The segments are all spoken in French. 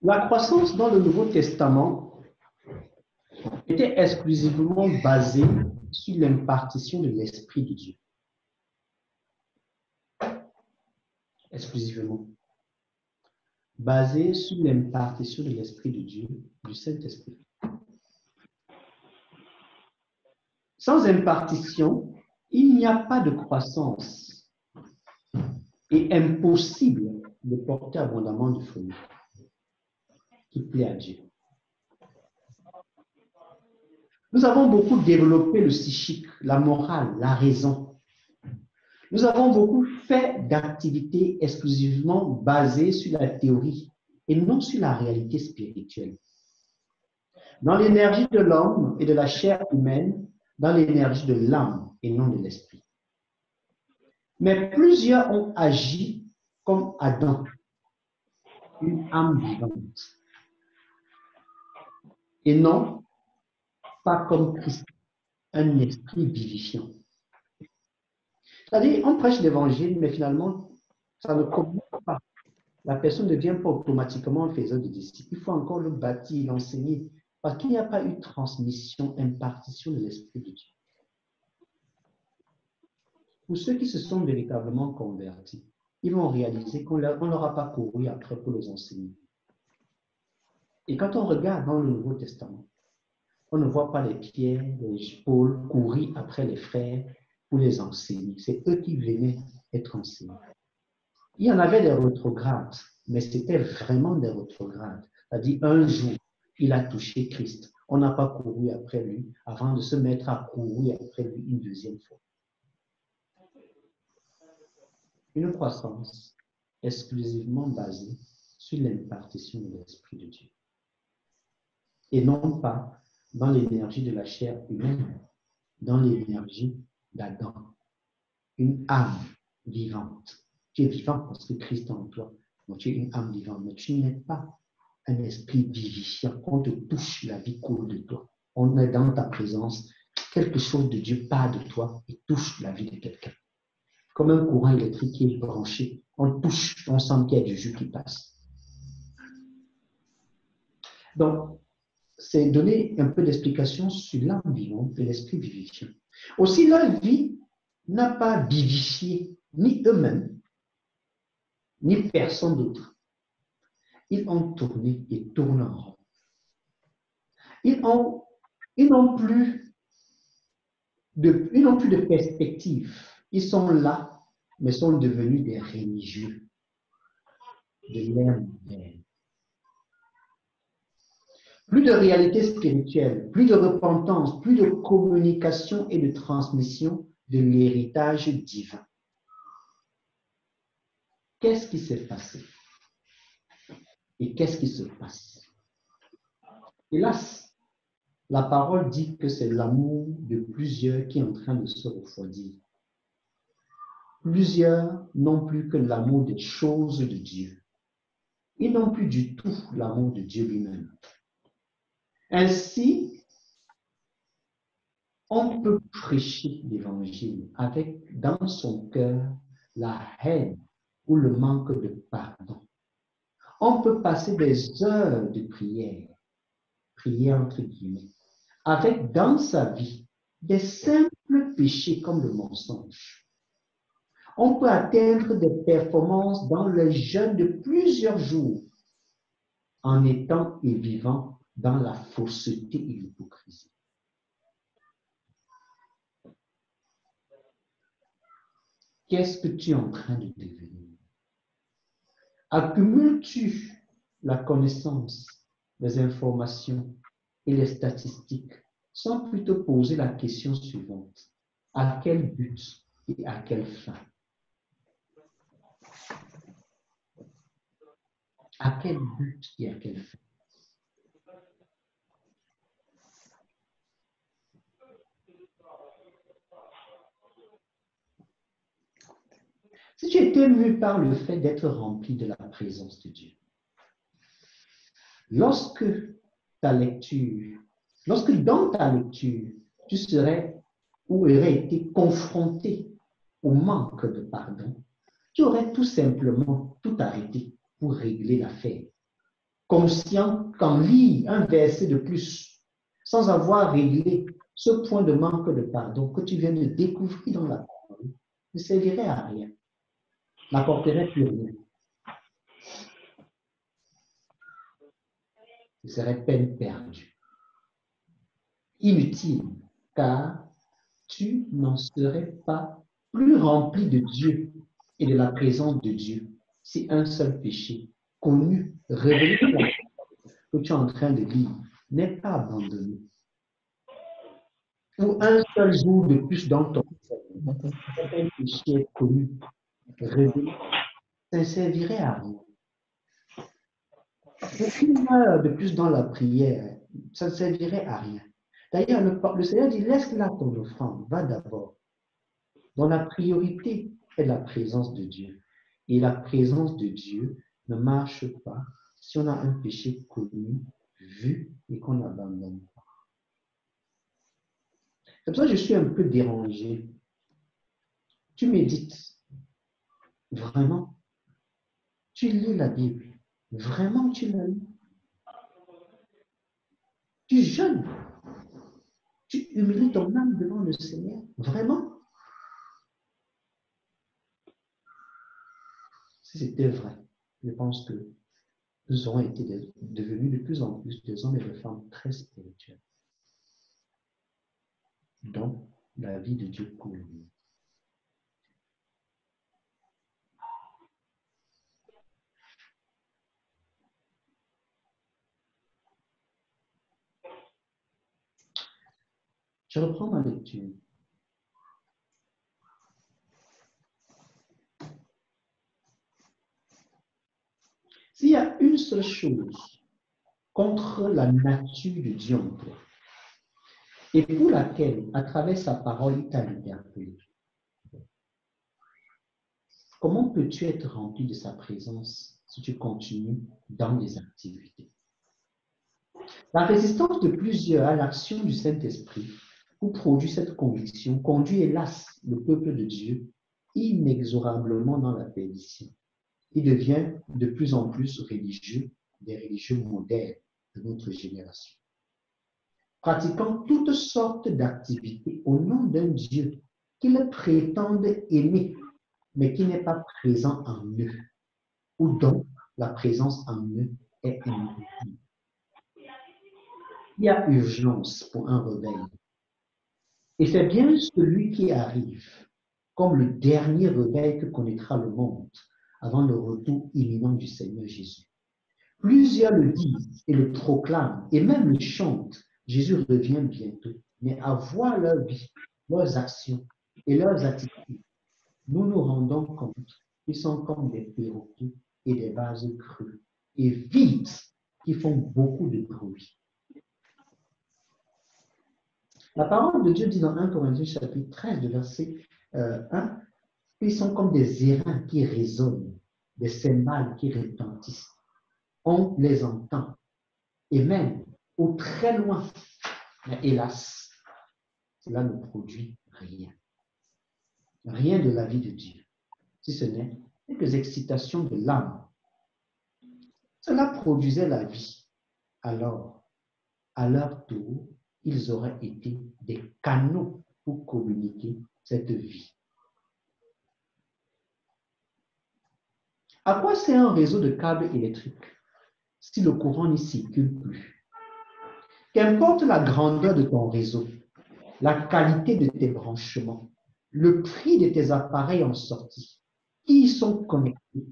La croissance dans le Nouveau Testament était exclusivement basée sur l'impartition de l'Esprit de Dieu. Exclusivement. Basée sur l'impartition de l'Esprit de Dieu, du Saint-Esprit. Sans impartition, il n'y a pas de croissance et impossible de porter abondamment du fruit qui plaît à Dieu. Nous avons beaucoup développé le psychique, la morale, la raison. Nous avons beaucoup fait d'activités exclusivement basées sur la théorie et non sur la réalité spirituelle. Dans l'énergie de l'homme et de la chair humaine, dans l'énergie de l'âme et non de l'esprit. Mais plusieurs ont agi comme Adam, une âme vivante, et non pas comme Christ, un esprit vivifiant. C'est-à-dire, on prêche l'évangile, mais finalement, ça ne commence pas. La personne ne devient pas automatiquement un faiseur de disciples. Il faut encore le bâtir, l'enseigner, parce qu'il n'y a pas eu transmission, impartition de l'Esprit de Dieu. Pour ceux qui se sont véritablement convertis, ils vont réaliser qu'on ne leur a pas couru après pour les enseigner. Et quand on regarde dans le Nouveau Testament, on ne voit pas les Pierre, les Paul courir après les frères pour les enseigner. C'est eux qui venaient être enseignés. Il y en avait des rétrogrades, mais c'était vraiment des rétrogrades. C'est-à-dire, un jour, il a touché Christ. On n'a pas couru après lui avant de se mettre à courir après lui une deuxième fois. Une croissance exclusivement basée sur l'impartition de l'Esprit de Dieu. Et non pas dans l'énergie de la chair humaine, dans l'énergie d'Adam. Une âme vivante. Tu es vivant parce que Christ est en toi. Donc tu es une âme vivante, mais tu n'es pas un esprit vivifiant. On te touche, la vie coule de toi. On est dans ta présence. Quelque chose de Dieu part de toi et touche la vie de quelqu'un. Comme un courant électrique qui est branché. On touche, on sent qu'il y a du jus qui passe. Donc, c'est donner un peu d'explication sur l'âme vivante et l'esprit vivifiant. Aussi, leur vie n'a pas vivifié ni eux-mêmes, ni personne d'autre. Ils ont tourné et tournent en rond. Ils n'ont plus de perspective. Ils sont là, mais sont devenus des religieux de l'ère moderne. Plus de réalité spirituelle, plus de repentance, plus de communication et de transmission de l'héritage divin. Qu'est-ce qui s'est passé? Et qu'est-ce qui se passe? Hélas, la parole dit que c'est l'amour de plusieurs qui est en train de se refroidir. Plusieurs n'ont plus que l'amour des choses de Dieu. Ils n'ont plus du tout l'amour de Dieu lui-même. Ainsi, on peut prêcher l'évangile avec dans son cœur la haine ou le manque de pardon. On peut passer des heures de prière entre guillemets, avec dans sa vie des simples péchés comme le mensonge. On peut atteindre des performances dans le jeûne de plusieurs jours en étant et vivant dans la fausseté et l'hypocrisie. Qu'est-ce que tu es en train de devenir? Accumules-tu la connaissance, les informations et les statistiques sans plutôt poser la question suivante? À quel but et à quelle fin? À quel but et à quelle fin? Si tu étais ému par le fait d'être rempli de la présence de Dieu, lorsque dans ta lecture, tu serais ou aurais été confronté au manque de pardon, tu aurais tout simplement tout arrêté pour régler l'affaire. conscient qu'en lire un verset de plus, sans avoir réglé ce point de manque de pardon que tu viens de découvrir dans la parole, ne servirait à rien, n'apporterait plus rien. Ce serait peine perdue. Inutile, car tu n'en serais pas plus rempli de Dieu et de la présence de Dieu si un seul péché connu, révélé que tu es en train de lire n'est pas abandonné. Ou un seul jour de plus dans ton un péché connu, révélé, ça ne servirait à rien. Ou une heure de plus dans la prière, ça ne servirait à rien. D'ailleurs, le Seigneur dit, laisse là ton offrande, va d'abord. Donc la priorité est la présence de Dieu. Et la présence de Dieu ne marche pas si on a un péché connu, vu et qu'on n'abandonne pas. C'est pour ça que je suis un peu dérangé. Tu médites. Vraiment. Tu lis la Bible. Vraiment, tu la lis. Tu jeûnes. Tu humilies ton âme devant le Seigneur. Vraiment. Si c'était vrai, je pense que nous aurons été devenus de plus en plus des hommes et des femmes très spirituels, dont la vie de Dieu coule. Je reprends ma lecture. S'il y a une seule chose contre la nature de Dieu en toi, et pour laquelle, à travers sa parole, il t'a interpellé, comment peux-tu être rempli de sa présence si tu continues dans les activités? La résistance de plusieurs à l'action du Saint-Esprit pour produire cette conviction conduit hélas le peuple de Dieu inexorablement dans la perdition. Il devient de plus en plus religieux, des religieux modernes de notre génération, pratiquant toutes sortes d'activités au nom d'un Dieu qu'ils prétendent aimer, mais qui n'est pas présent en eux, ou dont la présence en eux est invisible. Il y a urgence pour un rebelle. Et c'est bien celui qui arrive comme le dernier rebelle que connaîtra le monde avant le retour imminent du Seigneur Jésus. Plusieurs le disent et le proclament et même le chantent. Jésus revient bientôt. Mais à voir leur vie, leurs actions et leurs attitudes, nous nous rendons compte qu'ils sont comme des perroquets et des vases creux et vides qui font beaucoup de bruit. La parole de Dieu dit dans 1 Corinthiens chapitre 13, de verset 1, qu'ils sont comme des airains qui résonnent, des cymbales qui retentissent. On les entend. Et même au très loin, mais hélas, cela ne produit rien. Rien de la vie de Dieu, si ce n'est quelques excitations de l'âme. Cela produisait la vie. Alors, à leur tour, ils auraient été des canaux pour communiquer cette vie. À quoi sert un réseau de câbles électriques si le courant n'y circule plus? Qu'importe la grandeur de ton réseau, la qualité de tes branchements, le prix de tes appareils en sortie, qui y sont connectés,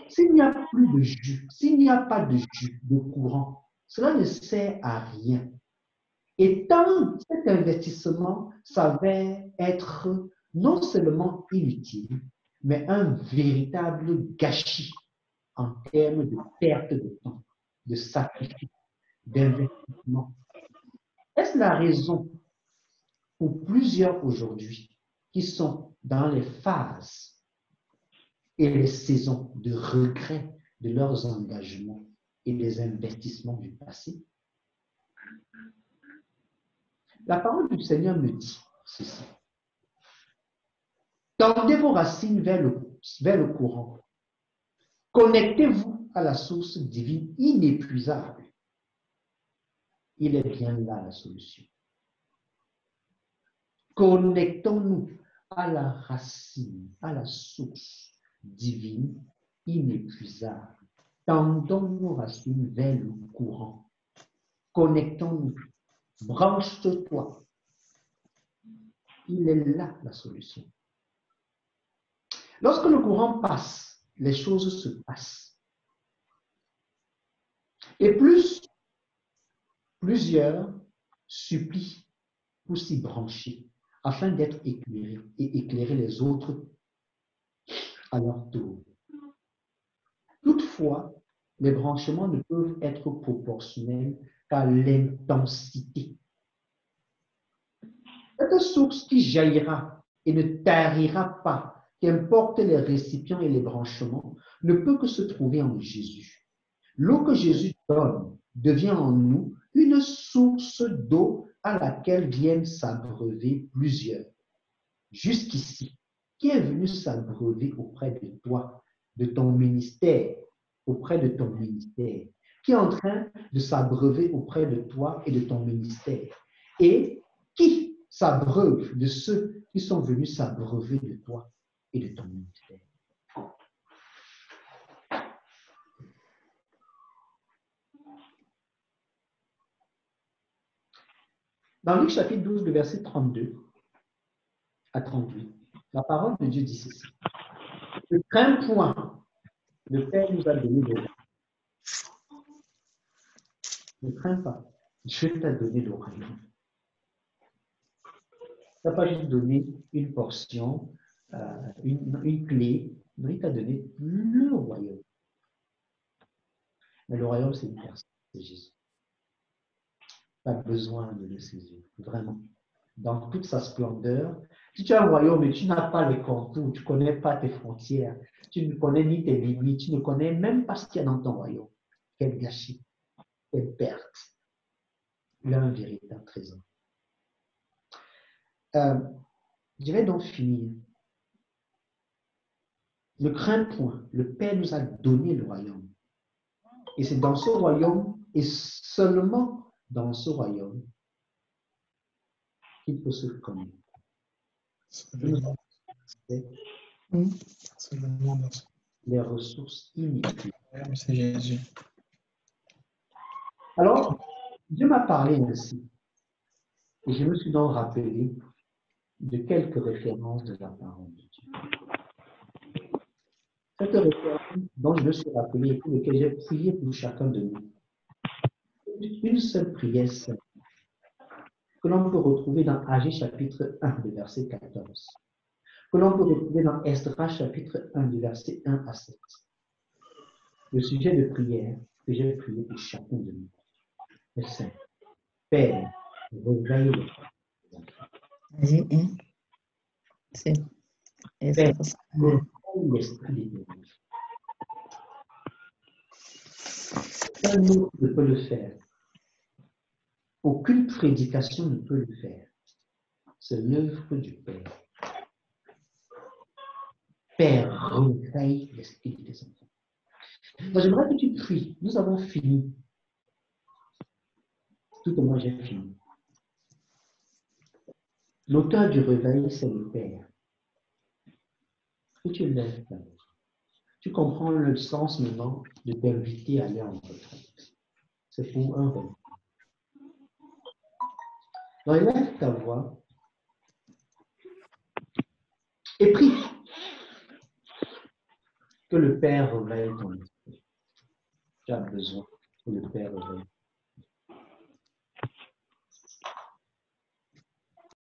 s'il n'y a plus de jus, s'il n'y a pas de jus, de courant, cela ne sert à rien. Et tant cet investissement s'avère être non seulement inutile, mais un véritable gâchis en termes de perte de temps, de sacrifice, d'investissement. Est-ce la raison pour plusieurs aujourd'hui qui sont dans les phases et les saisons de regret de leurs engagements et des investissements du passé? La parole du Seigneur me dit ceci. Tendez vos racines vers le courant. Connectez-vous à la source divine inépuisable. Il est bien là la solution. Connectons-nous à la racine, à la source divine inépuisable. Tendons nos racines vers le courant. Connectons-nous. Branche-toi. Il est là la solution. Lorsque le courant passe, les choses se passent. Et plusieurs supplient pour s'y brancher afin d'être éclairés et éclairer les autres à leur tour. Toutefois, les branchements ne peuvent être proportionnels qu'à l'intensité. Cette source qui jaillira et ne tarira pas, qu'importe les récipients et les branchements, ne peut que se trouver en Jésus. L'eau que Jésus donne devient en nous une source d'eau à laquelle viennent s'abreuver plusieurs. Jusqu'ici, qui est venu s'abreuver auprès de toi, de ton ministère, auprès de ton ministère, qui est en train de s'abreuver auprès de toi et de ton ministère, et qui s'abreuve de ceux qui sont venus s'abreuver de toi et de ton ministère. Dans Luc chapitre 12, le verset 32 à 38, la parole de Dieu dit ceci. Ne crains point, le Père nous a donné le royaume. Ne crains pas, Dieu t'a donné le royaume. Il n'a pas juste donné une portion, une clé, non, il t'a donné le royaume. Mais le royaume, c'est une personne, c'est Jésus. Tu as besoin de le saisir, vraiment. Dans toute sa splendeur. Si tu as un royaume et tu n'as pas les contours, tu ne connais pas tes frontières, tu ne connais ni tes limites, tu ne connais même pas ce qu'il y a dans ton royaume. Quel gâchis, quelle perte. Il a un véritable trésor. Je vais donc finir. Ne crains point, le Père nous a donné le royaume. Et c'est dans ce royaume, et seulement dans ce royaume, qu'il faut se connaître. Les ressources inutiles. C'est Jésus. Alors, Dieu m'a parlé ainsi. Et je me suis donc rappelé de quelques références de la parole de Dieu. Cette référence dont je me suis rappelé et pour laquelle j'ai prié pour chacun de nous. Une seule prière simple que l'on peut retrouver dans Agé chapitre 1, le verset 14. Que l'on peut retrouver dans Esdras chapitre 1, du verset 1 à 7. Le sujet de prière que j'ai prié pour chacun de nous est simple. Père, réveille les enfants. Agé 1, c'est Père, réveille l'esprit des enfants. Seul mot ne peut le faire. Aucune prédication ne peut le faire. C'est l'œuvre du Père. Père, réveille l'esprit des enfants. Moi, j'aimerais que tu pries. Nous avons fini. Tout comme moi, j'ai fini. L'auteur du réveil, c'est le Père. Et tu lèves ta main. Tu comprends le sens maintenant de t'inviter à aller en retraite. C'est pour un réveil. Donc, élève ta voix et prie que le Père réveille ton esprit. Tu as besoin que le Père réveille.